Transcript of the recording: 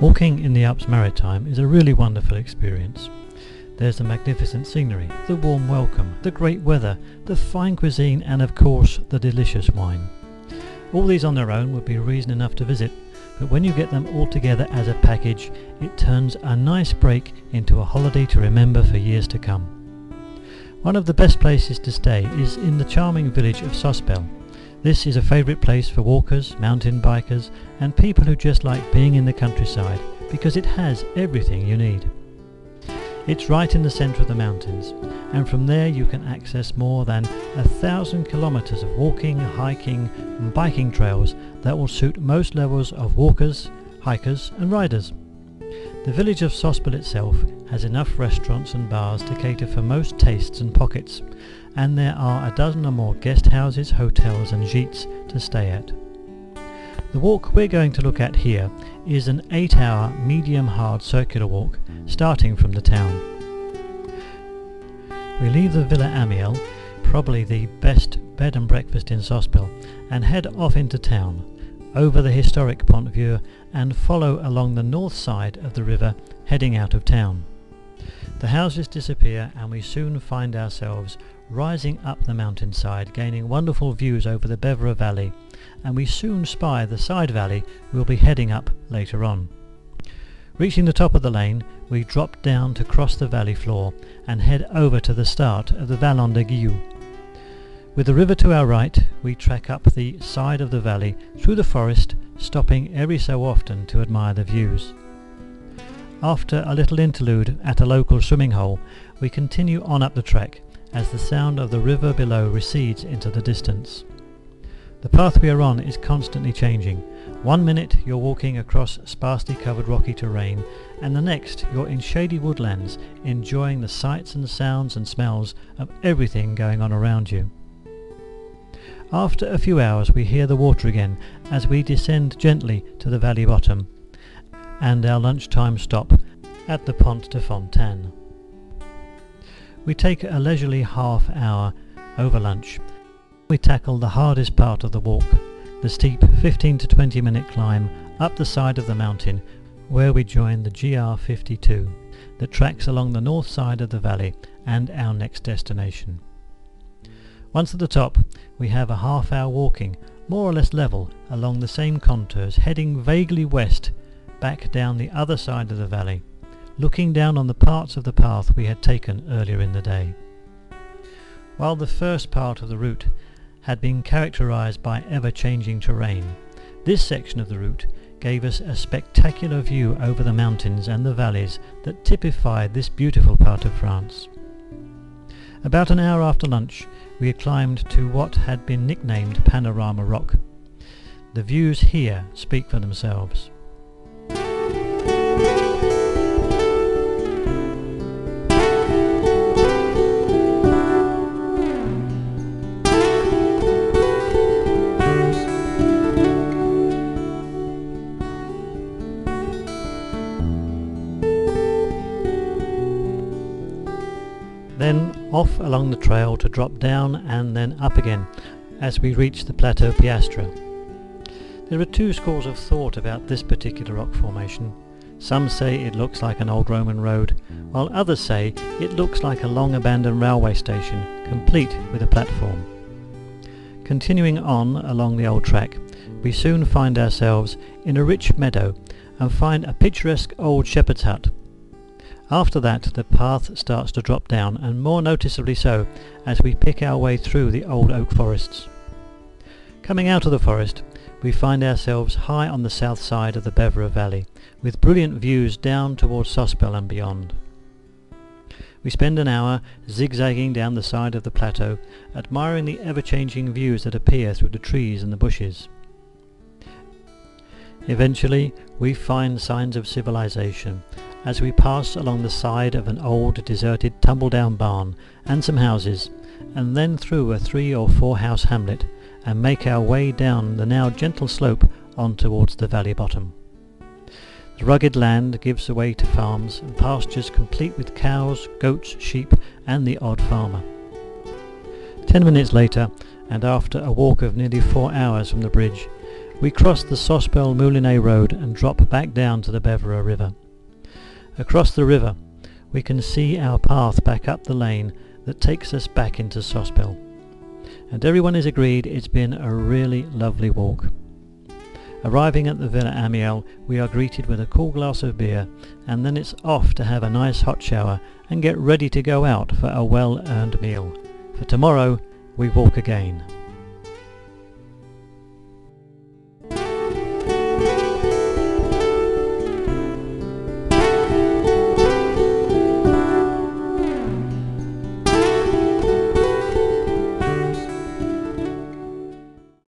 Walking in the Alpes Maritime is a really wonderful experience. There's the magnificent scenery, the warm welcome, the great weather, the fine cuisine, and of course the delicious wine. All these on their own would be reason enough to visit, but when you get them all together as a package, it turns a nice break into a holiday to remember for years to come. One of the best places to stay is in the charming village of Sospel. This is a favourite place for walkers, mountain bikers, and people who just like being in the countryside because it has everything you need. It's right in the centre of the mountains, and from there you can access more than 1,000 kilometres of walking, hiking and biking trails that will suit most levels of walkers, hikers and riders. The village of Sospel itself has enough restaurants and bars to cater for most tastes and pockets, and there are a dozen or more guest houses, hotels and gîtes to stay at. The walk we're going to look at here is an 8-hour medium-hard circular walk starting from the town. We leave the Villa Amiel, probably the best bed and breakfast in Sospel, and head off into town, over the historic Pont Vieux, and follow along the north side of the river heading out of town. The houses disappear and we soon find ourselves rising up the mountainside, gaining wonderful views over the Bevera Valley, and we soon spy the side valley we'll be heading up later on. Reaching the top of the lane, we drop down to cross the valley floor and head over to the start of the Vallon de Guillou. With the river to our right, we trek up the side of the valley through the forest, stopping every so often to admire the views. After a little interlude at a local swimming hole, we continue on up the trek as the sound of the river below recedes into the distance. The path we are on is constantly changing. 1 minute you're walking across sparsely covered rocky terrain, and the next you're in shady woodlands enjoying the sights and sounds and smells of everything going on around you. After a few hours we hear the water again as we descend gently to the valley bottom, and our lunchtime stop at the Pont de Fontaine. We take a leisurely half hour over lunch. We tackle the hardest part of the walk, the steep 15 to 20 minute climb up the side of the mountain, where we join the GR52 that tracks along the north side of the valley and our next destination. Once at the top, we have a half-hour walking, more or less level, along the same contours, heading vaguely west, back down the other side of the valley, looking down on the parts of the path we had taken earlier in the day. While the first part of the route had been characterized by ever-changing terrain, this section of the route gave us a spectacular view over the mountains and the valleys that typified this beautiful part of France. About an hour after lunch, we had climbed to what had been nicknamed Panorama Rock. The views here speak for themselves. Then off along the trail to drop down and then up again as we reach the Plateau Piastre. There are two schools of thought about this particular rock formation. Some say it looks like an old Roman road, while others say it looks like a long abandoned railway station, complete with a platform. Continuing on along the old track, we soon find ourselves in a rich meadow and find a picturesque old shepherd's hut. After that the path starts to drop down, and more noticeably so as we pick our way through the old oak forests. Coming out of the forest, we find ourselves high on the south side of the Bevera Valley, with brilliant views down towards Sospel and beyond. We spend an hour zigzagging down the side of the plateau, admiring the ever-changing views that appear through the trees and the bushes. Eventually we find signs of civilization as we pass along the side of an old deserted tumble-down barn and some houses, and then through a 3 or 4 house hamlet, and make our way down the now gentle slope on towards the valley bottom. The rugged land gives way to farms and pastures complete with cows, goats, sheep and the odd farmer. 10 minutes later, and after a walk of nearly 4 hours from the bridge, We cross the Sospel-Moulinet road and drop back down to the Bevereux River. Across the river we can see our path back up the lane that takes us back into Sospel. And everyone is agreed it's been a really lovely walk. Arriving at the Villa Amiel, we are greeted with a cool glass of beer, and then it's off to have a nice hot shower and get ready to go out for a well-earned meal. For tomorrow we walk again.